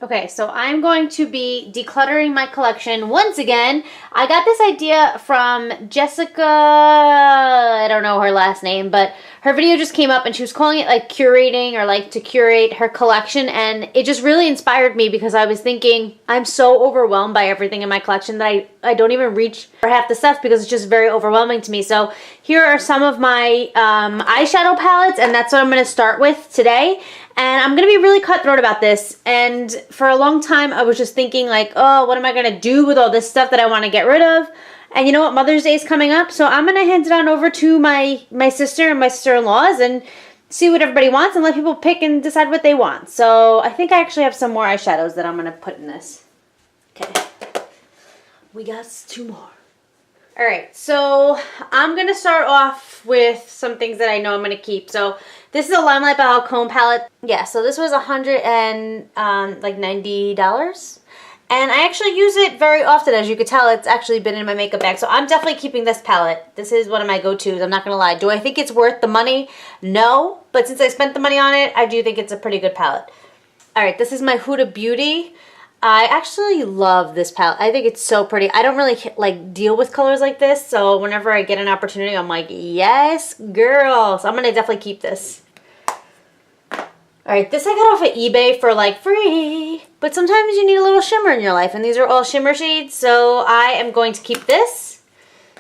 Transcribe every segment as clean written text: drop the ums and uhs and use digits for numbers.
Okay, so I'm going to be decluttering my collection once again. I got this idea from Jessica, I don't know her last name, but her video just came up and she was calling it like curating or like to curate her collection, and it just really inspired me because I was thinking I'm so overwhelmed by everything in my collection that I don't even reach for half the stuff because it's just very overwhelming to me. So here are some of my eyeshadow palettes, and that's what I'm going to start with today. And I'm going to be really cutthroat about this. And for a long time, I was just thinking like, oh, what am I going to do with all this stuff that I want to get rid of? And you know what? Mother's Day is coming up. So I'm going to hand it on over to my sister and my sister-in-laws and see what everybody wants and let people pick and decide what they want. So I think I actually have some more eyeshadows that I'm going to put in this. Okay. We got 2 more. All right, so I'm going to start off with some things that I know I'm going to keep. So this is a Limelight Balcone palette. Yeah, so this was $190. And I actually use it very often. As you could tell, it's actually been in my makeup bag. So I'm definitely keeping this palette. This is one of my go-tos. I'm not going to lie. Do I think it's worth the money? No. But since I spent the money on it, I do think it's a pretty good palette. All right, this is my Huda Beauty. I actually love this palette. I think it's so pretty. I don't really like deal with colors like this, so whenever I get an opportunity, I'm like, yes, girl. So I'm gonna definitely keep this. All right, this I got off of eBay for like free, but sometimes you need a little shimmer in your life, and these are all shimmer shades, so I am going to keep this.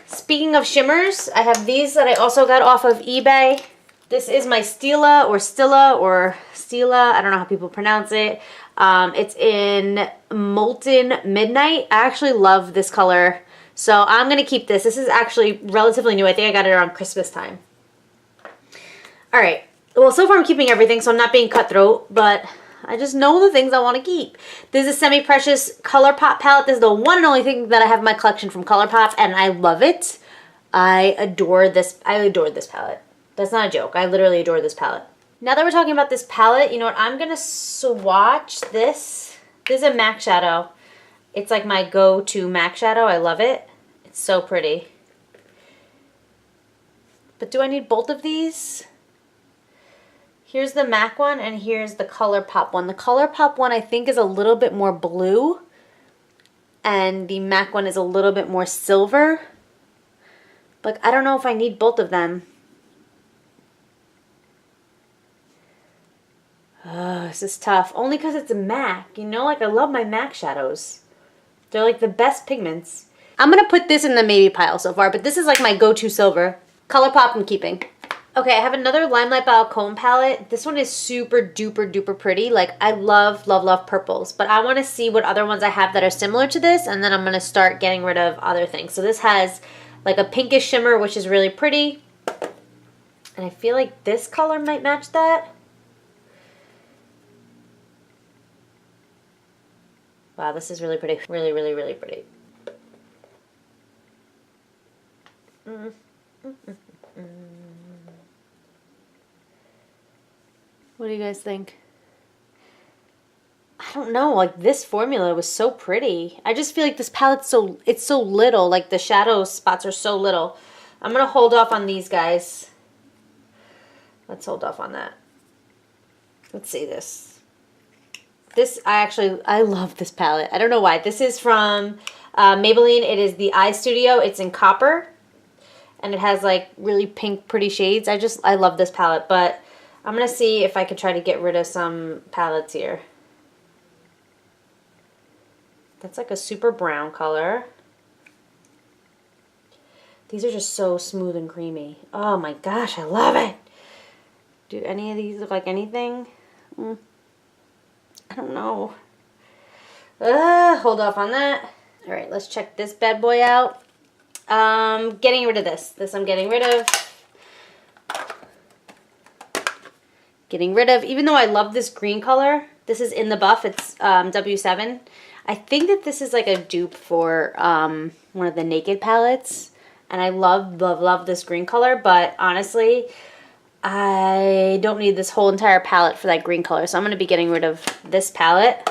Speaking of shimmers, I have these that I also got off of eBay. This is my Stila, I don't know how people pronounce it. It's in Molten Midnight. I actually love this color, so I'm going to keep this. This is actually relatively new. I think I got it around Christmas time. All right. Well, so far I'm keeping everything, so I'm not being cutthroat, but I just know the things I want to keep. This is a Semi-Precious ColourPop palette. This is the one and only thing that I have in my collection from ColourPop, and I love it. I adore this. I adore this palette. That's not a joke. I literally adore this palette. Now that we're talking about this palette, you know what? I'm going to swatch this. This is a MAC shadow. It's like my go-to MAC shadow. I love it. It's so pretty. But do I need both of these? Here's the MAC one and here's the ColourPop one. The ColourPop one I think is a little bit more blue. And the MAC one is a little bit more silver. But I don't know if I need both of them. This is tough. Only because it's a MAC. You know, like I love my MAC shadows. They're like the best pigments. I'm going to put this in the maybe pile so far, but this is like my go-to silver. ColourPop I'm keeping. Okay, I have another Limelight Balcone palette. This one is super duper duper pretty. Like I love, love, love purples. But I want to see what other ones I have that are similar to this, and then I'm going to start getting rid of other things. So this has like a pinkish shimmer, which is really pretty. And I feel like this color might match that. Wow, this is really pretty. Really, really, really pretty. What do you guys think? I don't know, like this formula was so pretty. I just feel like this palette's it's so little, like the shadow spots are so little. I'm going to hold off on these guys. Let's hold off on that. Let's see this. This, I love this palette. I don't know why. This is from Maybelline. It is the Eye Studio. It's in copper. And it has like really pink, pretty shades. I love this palette. But I'm going to see if I can try to get rid of some palettes here. That's like a super brown color. These are just so smooth and creamy. Oh my gosh, I love it. Do any of these look like anything? I don't know. Hold off on that. All right, let's check this bad boy out. Getting rid of this. This I'm getting rid of. Getting rid of. Even though I love this green color, this is in the buff. It's W7. I think that this is like a dupe for one of the Naked palettes. And I love, love, love this green color. But honestly, I don't need this whole entire palette for that green color. So I'm going to be getting rid of this palette.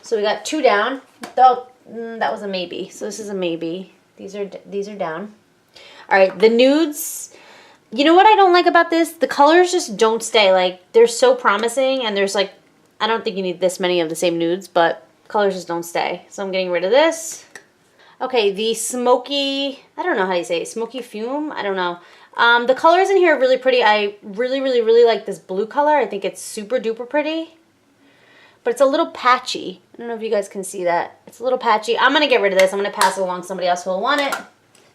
So we got 2 down. Though that was a maybe. So this is a maybe. These are down. All right, the nudes. You know what I don't like about this? The colors just don't stay. Like, they're so promising, and there's like, I don't think you need this many of the same nudes, but colors just don't stay. So I'm getting rid of this. Okay, the smoky, I don't know how you say it, smoky fume? I don't know. The colors in here are really pretty. I really like this blue color. I think it's super duper pretty. But it's a little patchy. I don't know if you guys can see that. It's a little patchy. I'm going to get rid of this. I'm going to pass it along to somebody else who will want it.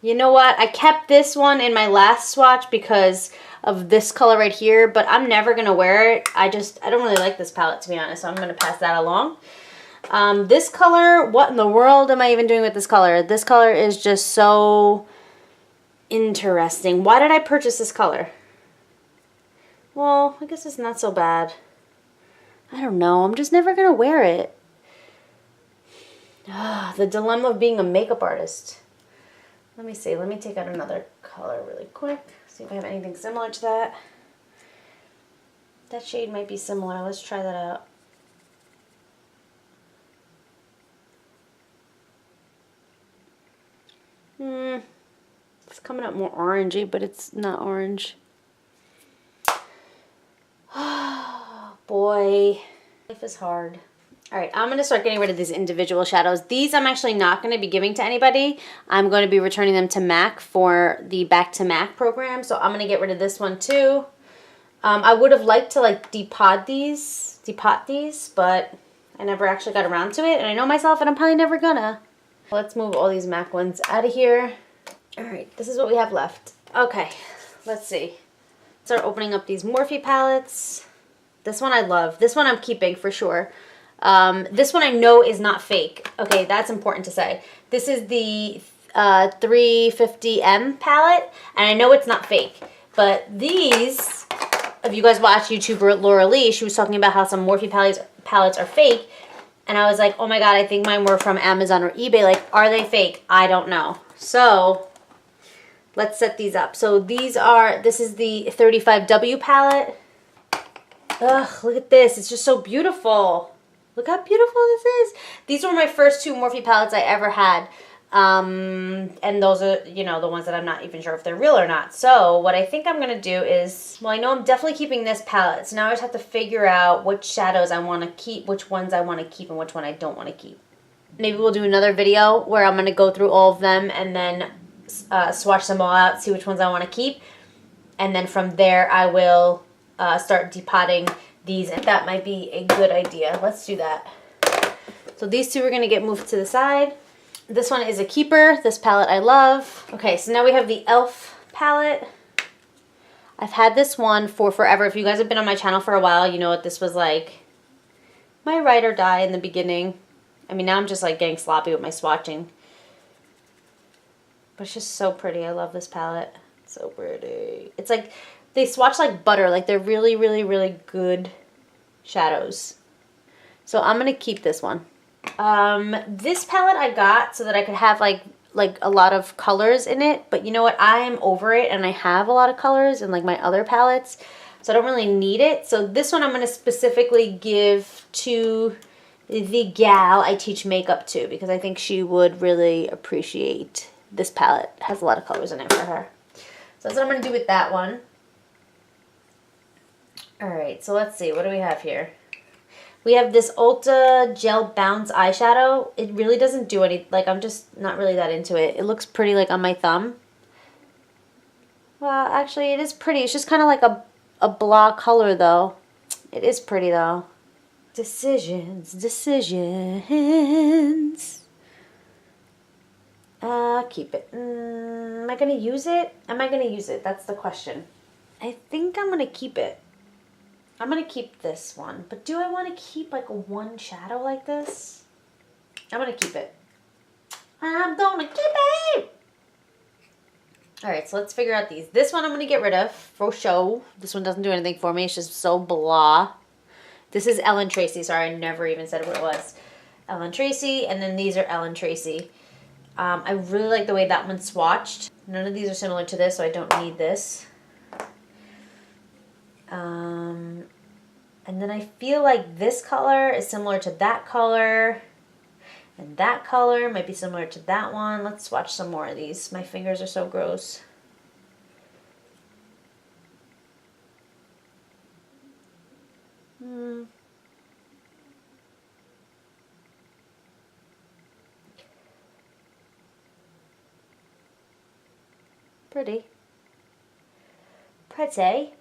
You know what? I kept this one in my last swatch because of this color right here, but I'm never going to wear it. I don't really like this palette, to be honest, so I'm going to pass that along. This color, what in the world am I even doing with this color? This color is just so interesting. Why did I purchase this color? Well, I guess it's not so bad. I don't know. I'm just never going to wear it. The dilemma of being a makeup artist. Let me see. Let me take out another color really quick. See if I have anything similar to that. That shade might be similar. Let's try that out. It's coming up more orangey, but it's not orange. Oh, boy. Life is hard. All right, I'm going to start getting rid of these individual shadows. These I'm actually not going to be giving to anybody. I'm going to be returning them to MAC for the Back to MAC program. So I'm going to get rid of this one too. I would have liked to like depot these, but I never actually got around to it. And I know myself and I'm probably never gonna. Let's move all these MAC ones out of here. All right, this is what we have left. Okay, let's see. Start opening up these Morphe palettes. This one I love. This one I'm keeping for sure. This one I know is not fake. Okay, that's important to say. This is the 350M palette, and I know it's not fake. But these, if you guys watch YouTuber Laura Lee, she was talking about how some Morphe palettes are fake. And I was like, oh my god, I think mine were from Amazon or eBay. Like, are they fake? I don't know. So, let's set these up. So this is the 35W palette. Ugh, look at this. It's just so beautiful. Look how beautiful this is. These were my first two Morphe palettes I ever had. And those are, you know, the ones that I'm not even sure if they're real or not. So what I think I'm going to do is, well, I know I'm definitely keeping this palette. So now I just have to figure out which shadows I want to keep, which ones I want to keep, and which one I don't want to keep. Maybe we'll do another video where I'm going to go through all of them and then swatch them all out, see which ones I want to keep. And then from there, I will start depotting these, and that might be a good idea. Let's do that. So these two are going to get moved to the side. This one is a keeper. This palette I love. Okay, so now we have the e.l.f. palette. I've had this one for forever. If you guys have been on my channel for a while, you know what this was like. My ride or die in the beginning. I mean, now I'm just like getting sloppy with my swatching. But it's just so pretty. I love this palette. It's so pretty. It's like, they swatch like butter. Like, they're really, really, really good shadows. So I'm going to keep this one. This palette I got so that I could have like a lot of colors in it. But you know what? I'm over it, and I have a lot of colors in like my other palettes. So I don't really need it. So this one I'm going to specifically give to the gal I teach makeup to, because I think she would really appreciate this palette. It has a lot of colors in it for her. So that's what I'm going to do with that one. Alright, so let's see. What do we have here? We have this Ulta Gel Bounce eyeshadow. It really doesn't do any, like, I'm just not really that into it. It looks pretty, like, on my thumb. Well, actually, it is pretty. It's just kind of like a blah color, though. It is pretty, though. Decisions. Keep it. Am I going to use it? Am I going to use it? That's the question. I think I'm going to keep it. I'm going to keep this one. But do I want to keep like a one shadow like this? I'm going to keep it. I'm going to keep it! Alright, so let's figure out these. This one I'm going to get rid of for show. This one doesn't do anything for me. It's just so blah. This is Ellen Tracy. Sorry, I never even said what it was. Ellen Tracy, and then these are Ellen Tracy. I really like the way that one's swatched. None of these are similar to this, so I don't need this. And then I feel like this color is similar to that color. And that color might be similar to that one. Let's swatch some more of these. My fingers are so gross. Pretty. Pretty.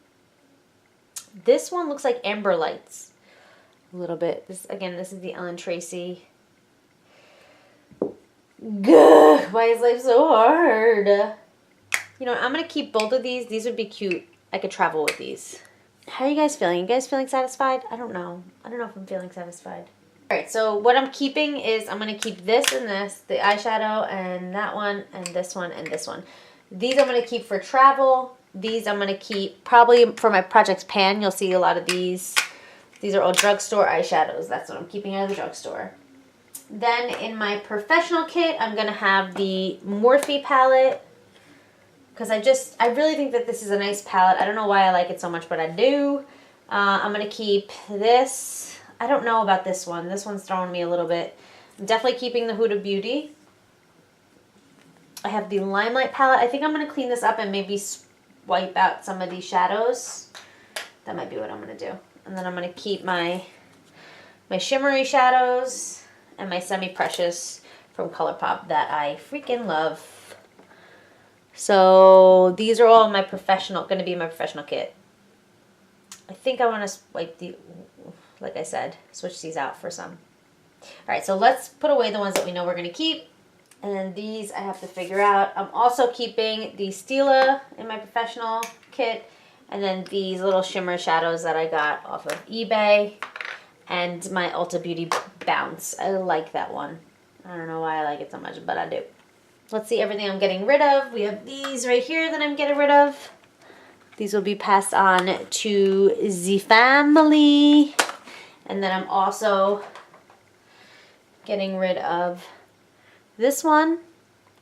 This one looks like Amber Lights. A little bit. This again, this is the Ellen Tracy. Gah, why is life so hard? You know, I'm going to keep both of these. These would be cute. I could travel with these. How are you guys feeling? You guys feeling satisfied? I don't know. I don't know if I'm feeling satisfied. Alright, so what I'm keeping is I'm going to keep this and this, the eyeshadow and that one and this one and this one. These I'm going to keep for travel. These I'm going to keep probably for my Projects Pan. You'll see a lot of these. These are all drugstore eyeshadows. That's what I'm keeping out of the drugstore. Then in my professional kit, I'm going to have the Morphe palette. Because I really think that this is a nice palette. I don't know why I like it so much, but I do. I'm going to keep this. I don't know about this one. This one's throwing me a little bit. I'm definitely keeping the Huda Beauty. I have the Limelight palette. I think I'm going to clean this up and maybe wipe out some of these shadows. That might be what I'm going to do. And then I'm going to keep my shimmery shadows and my semi-precious from ColourPop that I freaking love. So these are all my going to be my professional kit. I think I want to wipe like I said, switch these out for some. All right, so let's put away the ones that we know we're going to keep. And then these I have to figure out. I'm also keeping the Stila in my professional kit. And then these little shimmer shadows that I got off of eBay. And my Ulta Beauty Bounce. I like that one. I don't know why I like it so much, but I do. Let's see everything I'm getting rid of. We have these right here that I'm getting rid of. These will be passed on to the family. And then I'm also getting rid of this one.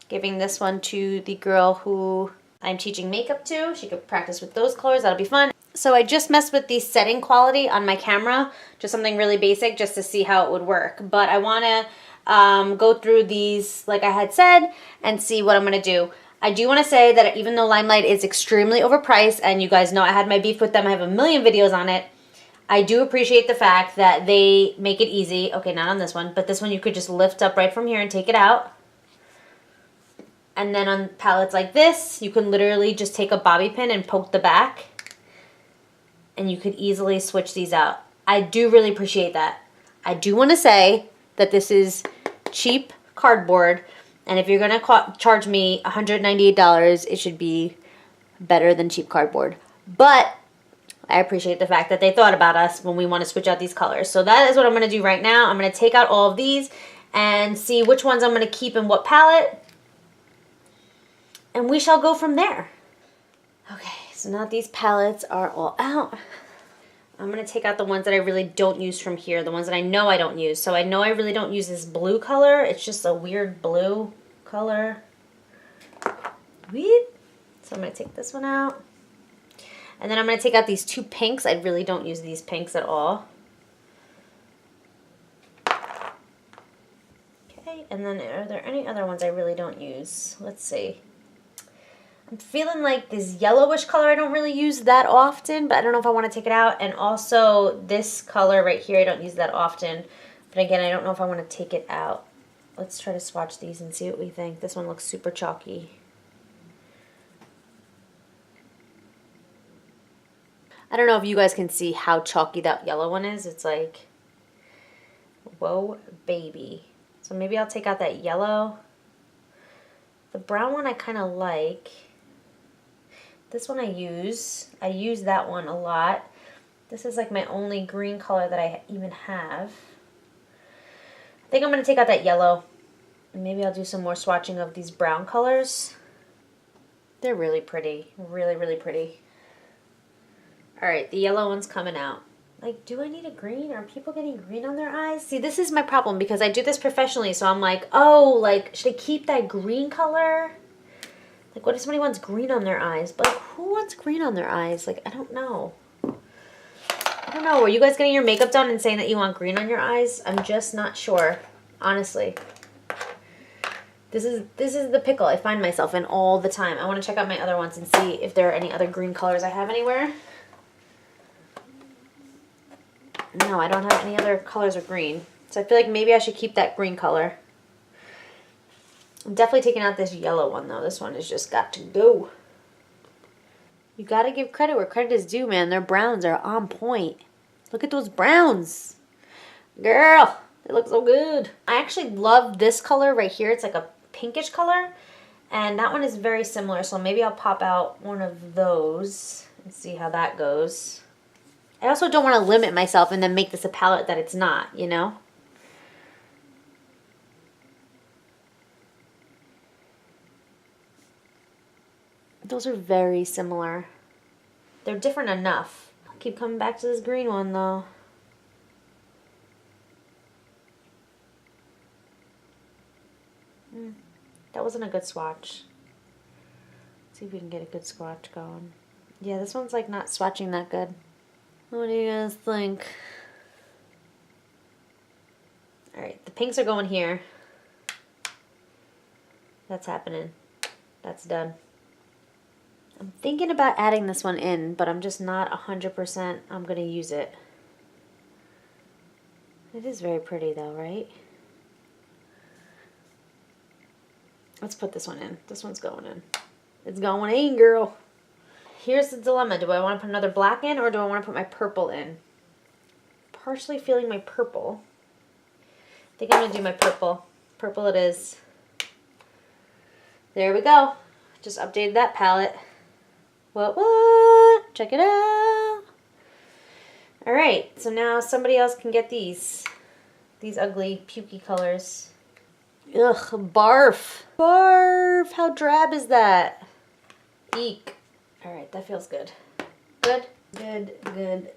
Giving this one to the girl who I'm teaching makeup to. She could practice with those colors. That'll be fun. So I just messed with the setting quality on my camera. Just something really basic just to see how it would work. But I want to go through these like I had said and see what I'm going to do. I do want to say that even though Limelight is extremely overpriced, and you guys know I had my beef with them, I have a million videos on it, I do appreciate the fact that they make it easy. Okay, not on this one, but this one you could just lift up right from here and take it out. And then on palettes like this, you can literally just take a bobby pin and poke the back. And you could easily switch these out. I do really appreciate that. I do want to say that this is cheap cardboard. And if you're going to charge me $198, it should be better than cheap cardboard. But I appreciate the fact that they thought about us when we want to switch out these colors. So that is what I'm going to do right now. I'm going to take out all of these and see which ones I'm going to keep in what palette. And we shall go from there. Okay, so now these palettes are all out. I'm going to take out the ones that I really don't use from here. The ones that I know I don't use. So I know I really don't use this blue color. It's just a weird blue color. Weep. So I'm going to take this one out. And then I'm going to take out these two pinks. I really don't use these pinks at all. Okay, and then are there any other ones I really don't use? Let's see. I'm feeling like this yellowish color I don't really use that often, but I don't know if I want to take it out. And also this color right here I don't use that often. But again, I don't know if I want to take it out. Let's try to swatch these and see what we think. This one looks super chalky. I don't know if you guys can see how chalky that yellow one is. It's like, whoa, baby. So maybe I'll take out that yellow. The brown one I kind of like. This one I use that one a lot. This is like my only green color that I even have. I think I'm going to take out that yellow. And maybe I'll do some more swatching of these brown colors. They're really pretty. Really, really pretty. Alright, the yellow one's coming out. Like, do I need a green? Are people getting green on their eyes? See, this is my problem because I do this professionally, so I'm like, oh, like, should I keep that green color? Like, what if somebody wants green on their eyes? But, like, who wants green on their eyes? Like, I don't know. I don't know. Are you guys getting your makeup done and saying that you want green on your eyes? I'm just not sure, honestly. This is the pickle I find myself in all the time. I want to check out my other ones and see if there are any other green colors I have anywhere. No, I don't have any other colors of green. So I feel like maybe I should keep that green color. I'm definitely taking out this yellow one, though. This one has just got to go. You gotta give credit where credit is due, man. Their browns are on point. Look at those browns. Girl, they look so good. I actually love this color right here. It's like a pinkish color. And that one is very similar. So maybe I'll pop out one of those and see how that goes. I also don't want to limit myself and then make this a palette that it's not, you know? Those are very similar. They're different enough. I'll keep coming back to this green one though. That wasn't a good swatch. Let's see if we can get a good swatch going. Yeah, this one's like not swatching that good. What do you guys think? Alright, the pinks are going here. That's happening. That's done. I'm thinking about adding this one in, but I'm just not 100% I'm going to use it. It is very pretty though, right? Let's put this one in. This one's going in. It's going in, girl. Here's the dilemma. Do I want to put another black in or do I want to put my purple in? Partially feeling my purple. I think I'm going to do my purple. Purple it is. There we go. Just updated that palette. What? Check it out. Alright, so now somebody else can get these. These ugly, pukey colors. Ugh, barf. Barf. How drab is that? Eek. Alright, that feels good. Good, good, good,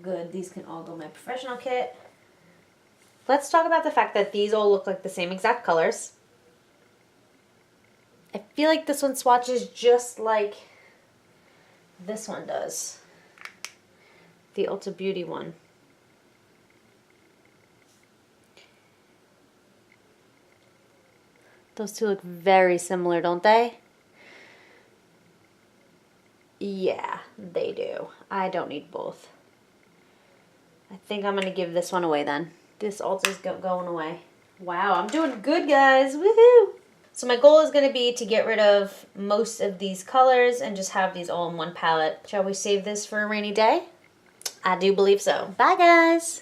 good. These can all go in my professional kit. Let's talk about the fact that these all look like the same exact colors. I feel like this one swatches just like this one does. The Ulta Beauty one. Those two look very similar, don't they? Yeah, they do. I don't need both. I think I'm going to give this one away then. This Ulta's going away. Wow, I'm doing good, guys. Woohoo! So my goal is going to be to get rid of most of these colors and just have these all in one palette. Shall we save this for a rainy day? I do believe so. Bye, guys.